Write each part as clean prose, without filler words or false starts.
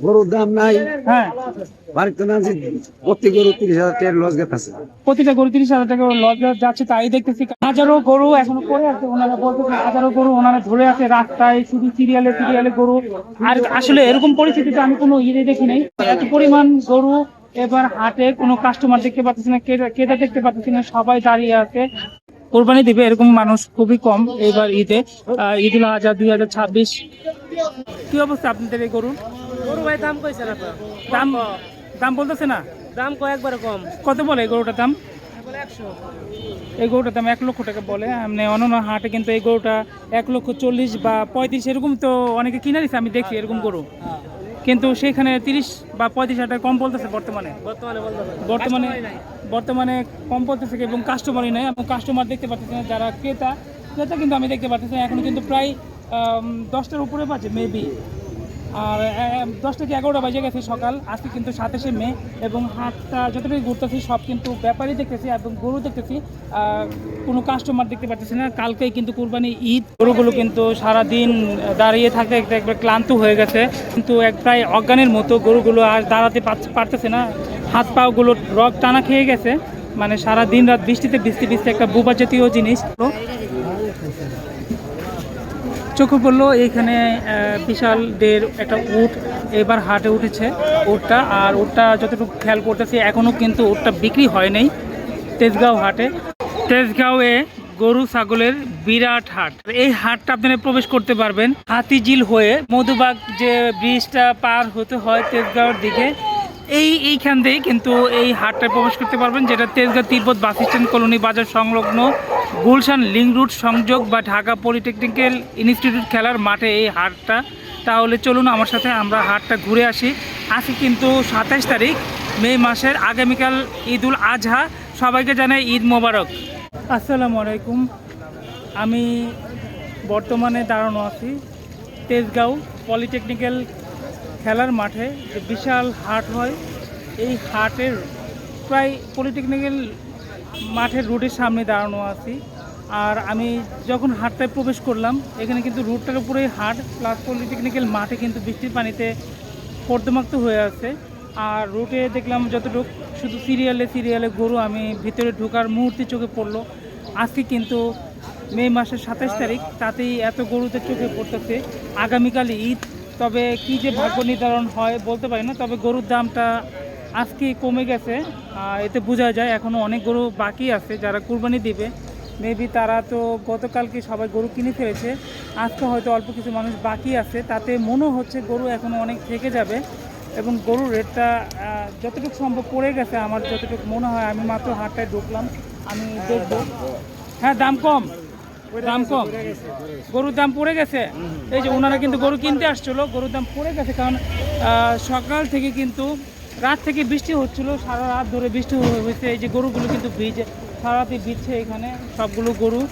গরুর দাম নাই। হ্যাঁ, বাড়িতে না যে প্রতি গরু 30,000 টাকার লস গেছে। প্রতিটা গরু 30,000 টাকা লস যাচ্ছে, তাই দেখতেছি। হাজারো গরু এখনো পড়ে আছে, ওনারা বলতেছে হাজারো গরু ওনারা ধরে আছে রাস্তায়, শুধু সিরিয়ালে সিরিয়ালে গরু। আর আসলে এরকম পরিস্থিতিতে আমি কোনো ইয়ে দেখি নাই, এত পরিমাণ গরু। এবার হাটে কোনো কাস্টমার দেখতে পাচ্ছি না, ক্রেতা দেখতে পাচ্ছি না, সবাই দাঁড়িয়ে আছে। কোরবানি দিবে এরকম মানুষ খুবই কম এবার ঈদে। ঈদুল আজহা 2026। কি অবস্থা আপনাদের এই গরুর? গরু ভাই দাম কইছে না তো, দাম দাম বলতেছে না? দাম একবারে কম। কত বলে এই গরুটার দাম? 100। এই গরুটার দাম 1 লক্ষ টাকা বলে। মানে অন্যান্য হাটে কিন্তু এই গরুটা 1,40,000 বা 35 এরকম তো অনেকে কিনে নিচ্ছে, আমি দেখি এরকম গরু। কিন্তু সেখানে 30 বা 35,000 টাকা কম বলতেছে বর্তমানে। বর্তমানে বর্তমানে কম বলতেছে এবং কাস্টমারই নাই, এবং কাস্টমার দেখতে পাচ্ছি না। যারা ক্রেতা ক্রেতা কিন্তু আমি দেখতে পাচ্ছি না। এখন কিন্তু প্রায় 10টার উপরে বাজে মেবি। আর 10টা কি 11টা বাজে গেছে সকাল। আজকে কিন্তু 27শে মে, এবং হাটটা যতটুকু ঘুরতেছি সব কিন্তু ব্যাপারই দেখতেছি এবং গরু দেখতেছি। কোনো কাস্টমার দেখতে পাচ্ছি না। কালকেই কিন্তু কুরবানি ঈদ, গরুগুলো কিন্তু সারাদিন দাঁড়িয়ে থাকতে একবার ক্লান্ত হয়ে গেছে, কিন্তু প্রায় অজ্ঞানের মতো গরুগুলো আর দাঁড়াতে পারতেছে না। হাত পাগুলো রগ টানা খেয়ে গেছে, মানে সারা দিন রাত বৃষ্টিতে ভিজতে ভিজতে একটা বোবা জাতীয় জিনিস। চোখে পড়লো এইখানে বিশাল দের একটা উট এবার হাটে উঠেছে উটটা। আর উটটা যতটুকু খেয়াল করতেছি এখনো কিন্তু উটটা বিক্রি হয় নাই তেজগাঁও হাটে। তেজগাঁওয়ে গরু ছাগলের বিরাট হাট। এই হাটটা আপনারা প্রবেশ করতে পারবেন হাতিঝিল হয়ে মধুবাগ যে ব্রিজটা পার হতে হয় তেজগাঁওর দিকে, এইখান দিয়ে কিন্তু এই হাটটায় প্রবেশ করতে পারবেন, যেটা তেজগাঁও তিব্বত বাস স্ট্যান্ড কলোনি বাজার সংলগ্ন গুলশান লিঙ্ক রুট সংযোগ বা ঢাকা পলিটেকনিক্যাল ইনস্টিটিউট খেলার মাঠে এই হাটটা। তাহলে চলুন আমার সাথে আমরা হাটটা ঘুরে আসি। আজকে কিন্তু 27 তারিখ মে মাসের, আগামীকাল ঈদুল আজহা। সবাইকে জানাই ঈদ মোবারক। আসসালামু আলাইকুম। আমি বর্তমানে দাঁড়ানো আছি তেজগাঁও পলিটেকনিক্যাল খেলার মাঠে, যে বিশাল হাট হয়। এই হাটের প্রায় পলিটেকনিক্যাল মাঠের রোডের সামনে দাঁড়ানো আছি। আর আমি যখন হাটটায় প্রবেশ করলাম, এখানে কিন্তু রোডটার উপরেই হাট প্লাস পলিটেকনিক্যাল মাঠে কিন্তু বৃষ্টির পানিতে পর্দমাক্ত হয়ে আছে। আর রোডে দেখলাম যতটুকু শুধু সিরিয়ালে সিরিয়ালে গরু। আমি ভিতরে ঢোকার মুহূর্তে চোখে পড়লো আজকে কিন্তু মে মাসের 27 তারিখ, তাতেই এত গরুতে চোখে পড়তেছে। আগামীকাল ঈদ, তবে কি যে ভাগ্য নির্ধারণ হয় বলতে পারি না। তবে গরুর দামটা আজকে কমে গেছে, এতে বোঝা যায় এখনও অনেক গরু বাকি আছে যারা কুরবানি দিবে। মেবি তারা তো গতকালকে সবাই গরু কিনে ফেলেছে, আজকে হয়তো অল্প কিছু মানুষ বাকি আছে। তাতে মনে হচ্ছে গরু এখনও অনেক থেকে যাবে, এবং গরুর রেটটা যতটুকু সম্ভব পড়ে গেছে আমার যতটুকু মনে হয়। আমি মাত্র হাটটায় ঢুকলাম, আমি দেখবো। হ্যাঁ, দাম কম, দাম কম, গরুর দাম পড়ে গেছে। এই যে ওনারা কিন্তু গরু কিনতে আসছিলো, গরুর দাম পড়ে গেছে। কারণ সকাল থেকে কিন্তু রাত থেকে বৃষ্টি হচ্ছিল, সারা রাত ধরে বৃষ্টি হয়েছে। এই যে গরুগুলো কিন্তু ভিজে, সারা রাতে ভিজছে এখানে সবগুলো গরু।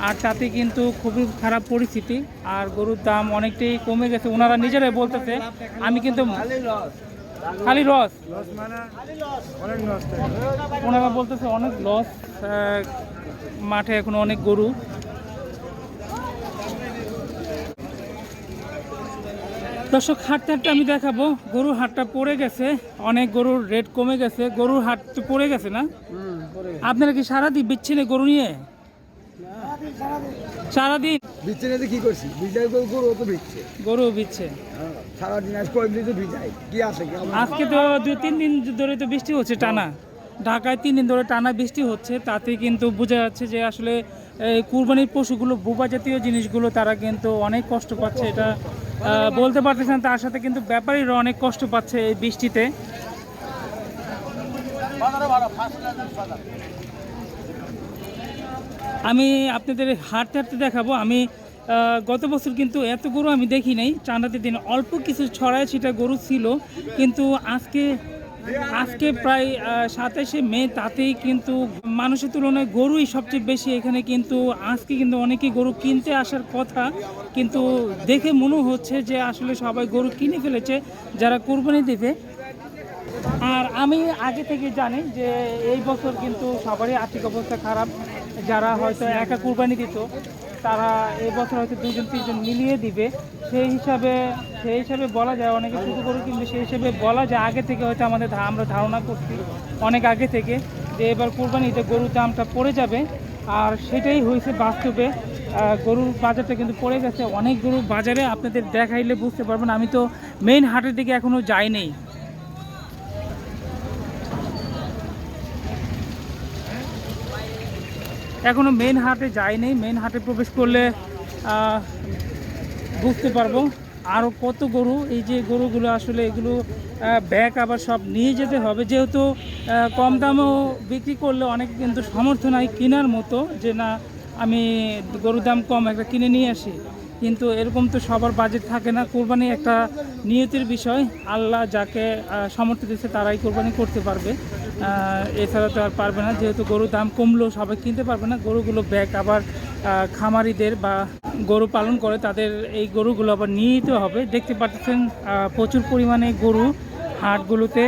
আর তাতে কিন্তু খুবই খারাপ পরিস্থিতি, আর গরুর দাম অনেকটাই কমে গেছে। ওনারা নিজেরাই বলতেছে, আমি কিন্তু খালি লস, ওনারা বলতেছে অনেক লস। মাঠে এখন অনেক গরু। দর্শক, হাটতে হাটতে আমি দেখাবো। গরুর হাটটা পড়ে গেছে, অনেক গরুর রেট কমে গেছে। গরুর হাট তো পড়ে গেছে না? আপনারা কি সারাদিন বিচ্ছিন্ন গরু নিয়ে? সারাদিন বিচ্ছে না কি করছি? বিজাই গরু তো বিচ্ছে। গরু বিচ্ছে সারাদিন আজ কয়েকদিন তো ভিজাই কি আছে? আজকে তো 2-3 দিন ধরে তো বৃষ্টি হচ্ছে টানা। ঢাকায় 3 দিন ধরে টানা বৃষ্টি হচ্ছে, তাতে কিন্তু বোঝা যাচ্ছে যে আসলে এই কুরবানির পশুগুলো, বোবা জাতীয় জিনিসগুলো, তারা কিন্তু অনেক কষ্ট পাচ্ছে। এটা বলতে পারতেছেন। তার সাথে কিন্তু ব্যাপারীরা অনেক কষ্ট পাচ্ছে এই বৃষ্টিতে। আমি আপনাদের হাঁটতে হাঁটতে দেখাবো। আমি গত বছর কিন্তু এত গরু আমি দেখি নাই। চাঁদাতে দিন অল্প কিছু ছড়ায় ছিটা গরু ছিল, কিন্তু আজকে প্রায় 27শে মে, তাতেই কিন্তু মানুষের তুলনায় গরুই সবচেয়ে বেশি এখানে। কিন্তু আজকে কিন্তু অনেকেই গরু কিনতে আসার কথা, কিন্তু দেখে মনে হচ্ছে যে আসলে সবাই গরু কিনে ফেলেছে যারা কুরবানি দেবে। আর আমি আগে থেকে জানি যে এই বছর কিন্তু সবারই আর্থিক অবস্থা খারাপ। যারা হয়তো একা কুরবানি দিত তারা এবছর হয়তো 2-3জন মিলিয়ে দিবে, সেই হিসাবে বলা যায় অনেকে শুরু করে, কিন্তু সেই হিসাবে বলা যায় আগে থেকে হয়তো আমরা ধারণা করছি অনেক আগে থেকে যে এবার কোরবানিতে গরুর দামটা পড়ে যাবে, আর সেটাই হয়েছে বাস্তবে। গরুর বাজারটা কিন্তু পড়ে গেছে, অনেক গরু বাজারে আপনাদের দেখাইলে বুঝতে পারবেন। আমি তো মেইন হাটের দিকে এখনও যাইনি। এখনও মেইন হাটে যাইনি, মেইন হাটে প্রবেশ করলে বুঝতে পারবো আরও কত গরু। এই যে গরুগুলো আসলে এগুলো ব্যাগ আবার সব নিয়ে যেতে হবে, যেহেতু কম দামেও বিক্রি করলে অনেকে কিন্তু সামর্থ্য নাই কেনার মতো, যে না আমি গরুর দাম কম একটা কিনে নিয়ে আসি, কিন্তু এরকম তো সবার বাজেট থাকে না। কোরবানি একটা নিয়তির বিষয়, আল্লাহ যাকে সামর্থ্য দিচ্ছে তারাই কোরবানি করতে পারবে, এছাড়া তো আর পারবে না। যেহেতু গরুর দাম কমলেও সবাই কিনতে পারবে না, গরুগুলো ব্যাগ আবার খামারিদের বা গরু পালন করে তাদের এই গরুগুলো আবার নিয়ে যেতে হবে। দেখতে পাচ্ছেন প্রচুর পরিমাণে গরু হাটগুলোতে,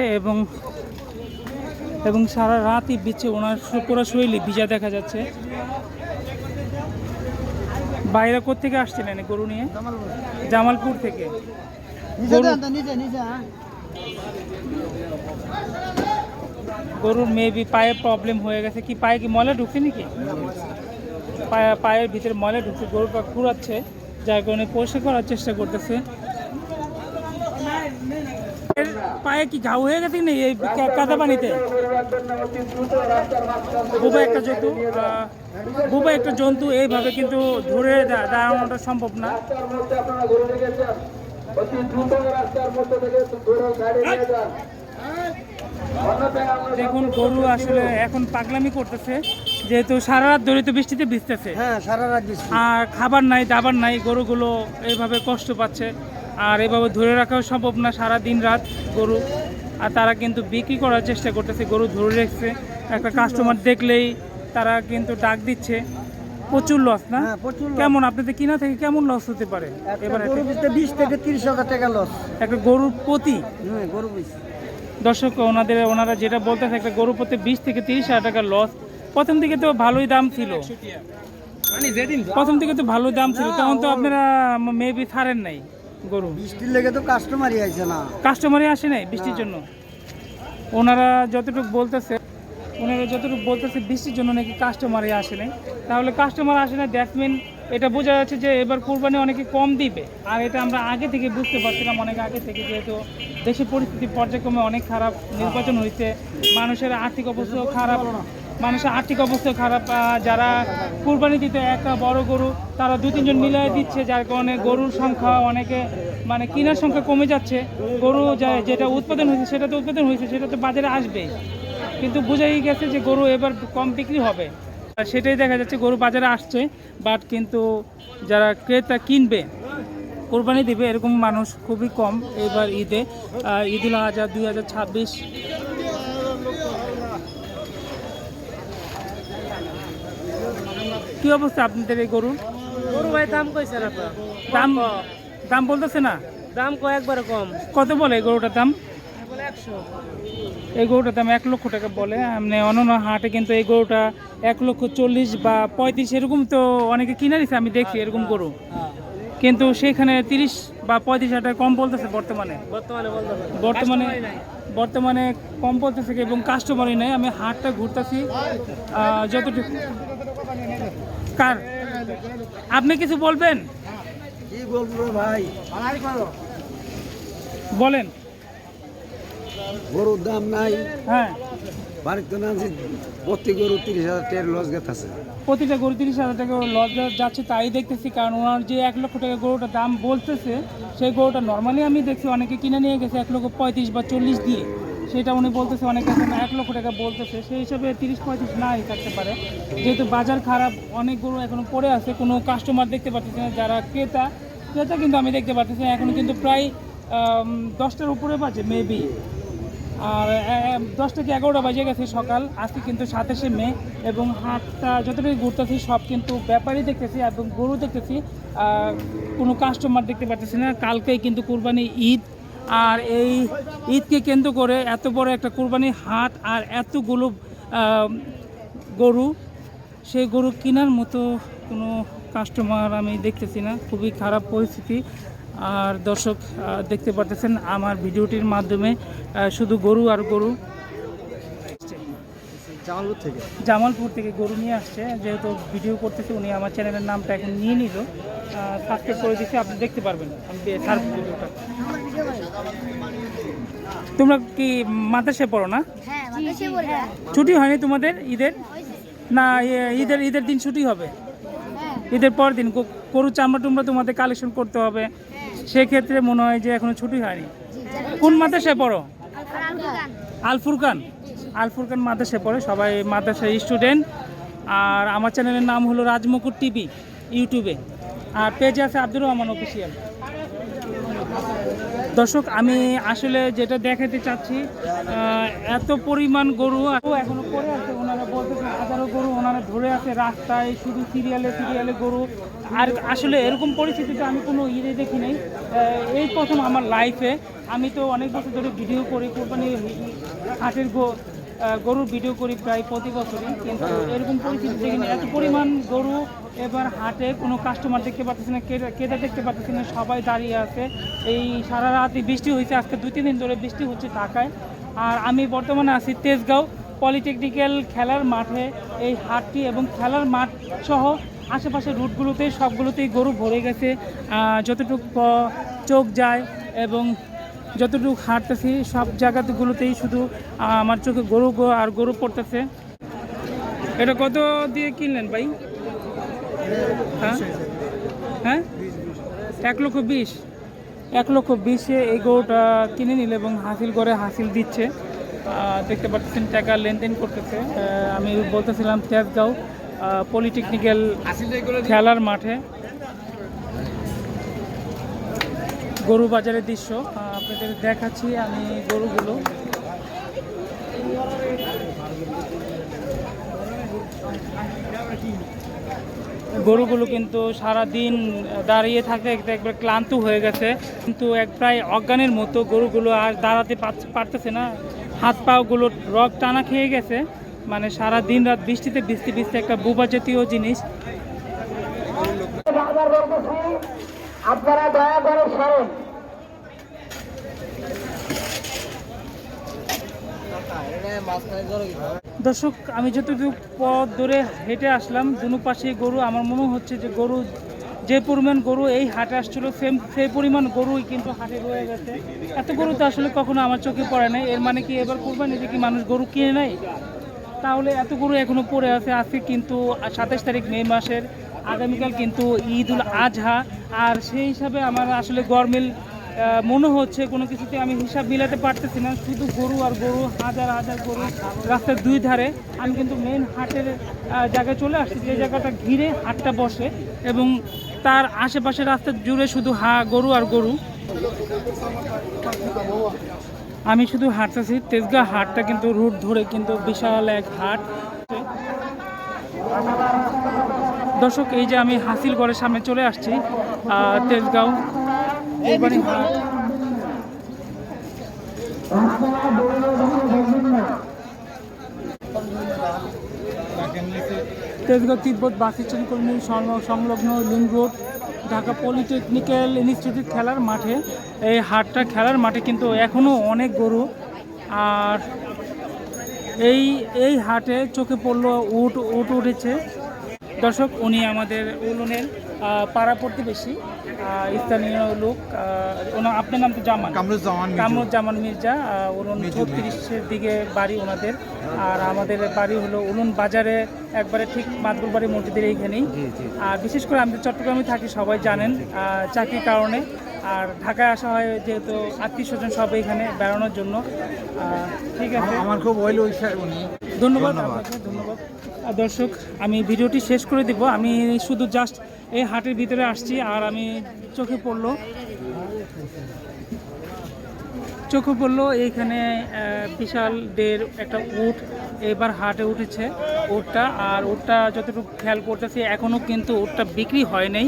এবং সারা রাতই বিচ্ছে, ওনার পুরো শৈলী ভিজা দেখা যাচ্ছে। বাইরে কোত্থেকে আসছিলেন গরু নিয়ে? জামালপুর থেকে। গরুর মেবি পায়ে প্রবলেম হয়ে গেছে, কি পায়ে কি ময়লা ঢুকছে নাকি? পায়ের ভিতরে ময়লা ঢুকছে, গরুটা ঘুরাচ্ছে, যার কারণে পরিষ্কার করার চেষ্টা করতেছে। পায়ে কি ঘাও হয়ে গেছে না এই কাদা পানিতে? বুবা একটা জন্তু এইভাবে কিন্তু ধরে দাঁড়ানোটা সম্ভব না। দেখুন গরু আসলে এখন পাগলামি করতেছে, যেহেতু সারা রাত ধরে তো বৃষ্টিতে ভিজতেছে, আর খাবার নাই দাবার নাই, গরুগুলো এইভাবে কষ্ট পাচ্ছে, আর এভাবে ধরে রাখাও সম্ভব না সারা দিন রাত গরু। আর তারা কিন্তু বিক্রি করার চেষ্টা করতেছে, গরু ধরে রেখেছে, একটা কাস্টমার দেখলেই তারা কিন্তু ডাক দিচ্ছে। প্রচুর লস না? কেমন আপনাদের কিনা থেকে কেমন লস হতে পারে এবার? 20 থেকে 30,000 টাকা লস একটা গরুর প্রতি? গরু দর্শক ওনারা যেটা বলতেছে, একটা গরু প্রতি 20 থেকে 30,000 টাকা লস। প্রথম দিকে তো ভালোই দাম ছিল, তখন তো আপনারা মেবি ছাড়েন নাই গরু। বৃষ্টির লেগে তো কাস্টমারই আসে না, কাস্টমারই আসে নাই বৃষ্টির জন্য। ওনারা যতটুকু বলতেছে বৃষ্টির জন্য নাকি কাস্টমারই আসে নাই। তাহলে কাস্টমার আসে না, দ্যাট মিন এটা বোঝা যাচ্ছে যে এবার কোরবানি অনেকে কম দিবে। আর এটা আমরা আগে থেকে বুঝতে পারছিলাম, অনেক আগে থেকে, যেহেতু দেশের পরিস্থিতি পর্যায়ক্রমে অনেক খারাপ, নির্বাচন হয়েছে, মানুষের আর্থিক অবস্থাও খারাপ, যারা কোরবানি দিতে একটা বড় গরু তারা 2-3জন মিলিয়ে দিচ্ছে, যার কারণে গরুর সংখ্যা অনেকে মানে কেনার সংখ্যা কমে যাচ্ছে। গরু যেটা উৎপাদন হয়েছে সেটা তো বাজারে আসবে, কিন্তু বোঝাই গেছে যে গরু এবার কম বিক্রি হবে, সেটাই দেখা যাচ্ছে। গরু বাজারে আসছে, বাট কিন্তু যারা ক্রেতা কিনবে কোরবানি দিবে এরকম মানুষ খুবই কম এবার ঈদুল আজহা 2026। কি অবস্থা আপনাদের এই গরুর? গরু ভাই দাম কইছেন আপনার? দাম বলতেছে না, দাম একবারে কম। কত বলে এই গরুটার দাম? 100। এই গরুটার দাম 1 লক্ষ টাকা বলে। মানে অন্যান্য হাটে কিন্তু এই গরুটা 1,40,000 বা 35 এরকম তো অনেকে কিনে নিছে, আমি দেখছি এরকম গরু, কিন্তু সেখানে 30 বা 35,000 টাকা কম বলতেছে বর্তমানে কম বলতেছে, এবং কাস্টমারই নেই। আমি হাটটা ঘুরতেছি যতটুকু। আপনি কিছু বলবেন? কি বলবো ভাই, বলেন। গরুর দাম নাই, হ্যাঁ, বাড়িতে না প্রতি গরু 30,000 টাকার লস গেছে। প্রতিটা গরু 30,000 টাকা লস যাচ্ছে, তাই দেখতেছি। কারণ ওনার যে 1 লক্ষ টাকা গরুটার দাম বলতেছে, সেই গরুটা নর্মালি আমি দেখছি অনেকে কিনে নিয়ে গেছে 1,35,000 বা 40 দিয়ে, সেটা উনি বলতেছে অনেকে 1 লক্ষ টাকা বলতেছে। সেই হিসাবে 30-35 নাই থাকতে পারে, যেহেতু বাজার খারাপ, অনেক গরু এখনো পড়ে আছে, কোনো কাস্টমার দেখতে পাচ্ছেন না। যারা ক্রেতা কিন্তু আমি দেখতে পাচ্ছি এখনো কিন্তু প্রায় 10টার উপরে বাজে মেবি, আর 10 থেকে 11টা বাজে গেছে সকাল। আজকে কিন্তু 27শে মে, এবং হাটটা যতটুকু ঘুরতেছি সব কিন্তু ব্যাপারই দেখতেছি এবং গরু দেখতেছি, কোনো কাস্টমার দেখতে পাচ্ছি না। কালকেই কিন্তু কুরবানি ঈদ, আর এই ঈদকে কেন্দ্র করে এত বড় একটা কুরবানি হাট আর এতগুলো গরু, সেই গরু কেনার মতো কোনো কাস্টমার আমি দেখতেছি না, খুবই খারাপ পরিস্থিতি। আর দর্শক দেখতে পারতেছেন আমার ভিডিওটির মাধ্যমে শুধু গরু আর গরু। জামালপুর থেকে গরু নিয়ে আসছে, যেহেতু ভিডিও করতেছে উনি আমার চ্যানেলের নামটা এখন নিয়ে নিল, সাবস্ক্রাইব করে দিচ্ছি, আপনি দেখতে পারবেন আমি সার্চ ভিডিওটা। তোমরা কি মাদ্রাসায় পড়ো না? হ্যাঁ, মাদ্রাসায় পড়ি। ছুটি হয়নি তোমাদের ঈদের? না, ঈদের দিন ছুটি হবে, হ্যাঁ, ঈদের পর দিন গরু চামড়া টুমড়া তোমাদের কালেকশন করতে হবে, সেক্ষেত্রে মনে হয় যে এখনো ছুটি হয়নি। কোন মাদ্রাসায় পড়ো? আল ফুরকান। আল ফুরকান মাদ্রাসায় পড়ে, সবাই মাদ্রাসার স্টুডেন্ট। আর আমার চ্যানেলের নাম হলো রাজমুকুট টিভি ইউটিউবে, আর পেজে আছে আব্দুর রহমান অফিসিয়াল। দর্শক আমি আসলে যেটা দেখাতে চাচ্ছি, এত পরিমাণ গরু এখনো পড়ে আছে, ওনারা বলতেছে হাজারো গরু ওনারা ধরে আছে রাস্তায়, শুধু সিরিয়ালে গরু। আর আসলে এরকম পরিস্থিতিতে আমি কোনো ইয়ে দেখি নাই, এই প্রথম আমার লাইফে। আমি তো অনেক বছর ধরে ভিডিও করি, কোরবানি হাটের গরুর ভিডিও করি প্রায় প্রতি বছরই, কিন্তু এরকম পরিস্থিতি দেখিনি। এত পরিমাণ গরু এবার হাটে, কোনো কাস্টমার দেখতে পাচ্ছি না, ক্রেতা দেখতে পাচ্ছি না, সবাই দাঁড়িয়ে আছে। এই সারা রাতই বৃষ্টি হয়েছে, আজকে 2-3 দিন ধরে বৃষ্টি হচ্ছে ঢাকায়। আর আমি বর্তমানে আছি তেজগাঁও পলিটেকনিক্যাল খেলার মাঠে। এই হাটটি এবং খেলার মাঠ সহ আশেপাশের রুটগুলোতে সবগুলোতেই গরু ভরে গেছে, যতটুকু চোখ যায় এবং যতটুকু হাঁটতেছি সব জায়গাগুলোতেই শুধু আমার চোখে গরু আর গরু পড়তেছে। এটা কত দিয়ে কিনলেন ভাই? হ্যাঁ, 1,20,000। 1,20,000 এই গরুটা কিনে নিল এবং হাসিল করে হাসিল দিচ্ছে, দেখতে পাচ্ছেন টাকা লেনদেন করতেছে। আমি বলতেছিলাম তেজগাঁও পলিটেকনিক্যাল খেলার মাঠে গরু বাজারের দৃশ্য আপনাদের দেখাচ্ছি আমি। গরুগুলো কিন্তু সারা দিন দাঁড়িয়ে থাকতে একবার ক্লান্ত হয়ে গেছে, কিন্তু প্রায় অজ্ঞানের মতো গরুগুলো আর দাঁড়াতে পারতেছে না, হাত পাগুলো রগ টানা খেয়ে গেছে। মানে সারা দিন রাত বৃষ্টিতে ভিজতে একটা বোবা জাতীয় জিনিস। আপনারা দয়া করে সরেন। দর্শক আমি যতটুকু পথ ধরে হেঁটে আসলাম, দুনো পাশে গরু। আমার মনে হচ্ছে যে গরু যে পরিমাণ গরু এই হাটে আসছিল সেই পরিমাণ গরুই কিন্তু হাটে রয়ে গেছে। এত গরু তো আসলে কখনো আমার চোখে পড়ে নাই। এর মানে কি এবার কোরবানিতে কি মানুষ গরু কিনে নেয়? তাহলে এত গরু এখনো পড়ে আছে। আজকে কিন্তু 27 তারিখ মে মাসের, আগামীকাল কিন্তু ঈদুল আজহা। আর সেই হিসাবে আমার আসলে গরমিল মনে হচ্ছে, কোনো কিছুতে আমি হিসাব মিলাতে পারতেছি না। শুধু গরু আর গরু, হাজার গরু রাস্তার দুই ধারে। আমি কিন্তু মেন হাটের জায়গায় চলে আসছি, যে জায়গাটা ঘিরে হাটটা বসে এবং তার আশেপাশে রাস্তা জুড়ে শুধু গরু আর গরু। আমি শুধু হাঁটতেছি। তেজগাঁও হাটটা কিন্তু রুট ধরে কিন্তু বিশাল এক হাট। দর্শক এই যে আমি হাসিলগড়ের সামনে চলে আসছি, তেজগাঁও কোরবানি হাট। তেজগাঁও তিব্বত বাস স্ট্যান্ড কর্মী সংলগ্ন link road, Dhaka polytechnical institute খেলার মাঠে। এই হাটটা খেলার মাঠে কিন্তু এখনও অনেক গরু। আর এই হাটে চোখে পড়লো উট উঠেছে। দর্শক উনি আমাদের উলুনের পাড়া প্রতিবেশী, স্থানীয় লোক। আপনার নাম তো জামান? কামরুজ্জামান মির্জা। উলুন 36-এর দিকে বাড়ি ওনাদের। আর আমাদের বাড়ি হলো উলুন বাজারে, একবারে ঠিক মাদবুর বাড়ি মসজিদের এইখানেই। আর বিশেষ করে আমি চট্টগ্রামে থাকি, সবাই জানেন চাকরির কারণে। আর ঢাকায় আসা হয় যেহেতু আত্মীয় স্বজন সব এখানে বেড়ানোর জন্য। ঠিক আছে, আমার খুব ধন্যবাদ আপনাকে, ধন্যবাদ। দর্শক আমি ভিডিওটি শেষ করে দিব। আমি শুধু জাস্ট এই হাটের ভিতরে আসছি, আর আমি চোখে পড়লো এইখানে বিশাল একটা উট এবার হাটে উঠেছে উটটা। আর উটটা যতটুকু খেয়াল করতেছি এখনও কিন্তু উটটা বিক্রি হয় নাই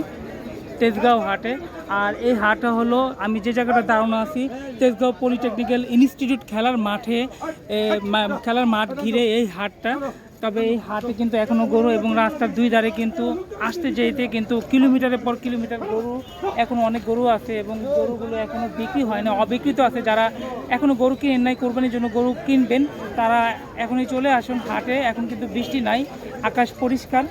তেজগাঁও হাটে। আর এই হাটটা হলো, আমি যে জায়গাটা দাঁড়ানো আছি, তেজগাঁও পলিটেকনিক্যাল ইনস্টিটিউট খেলার মাঠ ঘিরে এই হাটটা। তবে এই হাটে কিন্তু এখনও গরু এবং রাস্তার দুই ধারে কিন্তু আসতে যেতে কিন্তু কিলোমিটারের পর কিলোমিটার গরু, এখনও অনেক গরু আছে এবং গরুগুলো এখনও বিক্রি হয় না, অবিকৃত আছে। যারা এখনও গরু কিনেন নাই, কোরবানির জন্য গরু কিনবেন, তারা এখনই চলে আসুন হাটে। এখন কিন্তু বৃষ্টি নাই, আকাশ পরিষ্কার।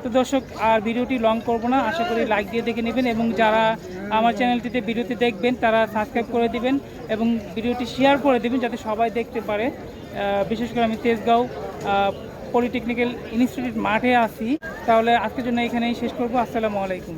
তো দর্শক, আর ভিডিওটি লং করব না, আশা করি লাইক দিয়ে দেখে নেবেন এবং যারা আমার চ্যানেলটিতে ভিডিওটি দেখবেন তারা সাবস্ক্রাইব করে দিবেন এবং ভিডিওটি শেয়ার করে দিবেন যাতে সবাই দেখতে পারে। বিশেষ করে আমি তেজগাঁও পলিটেকনিক্যাল ইনস্টিটিউট মাঠে আছি। তাহলে আজকের জন্য এখানেই শেষ করব। আসসালামু আলাইকুম।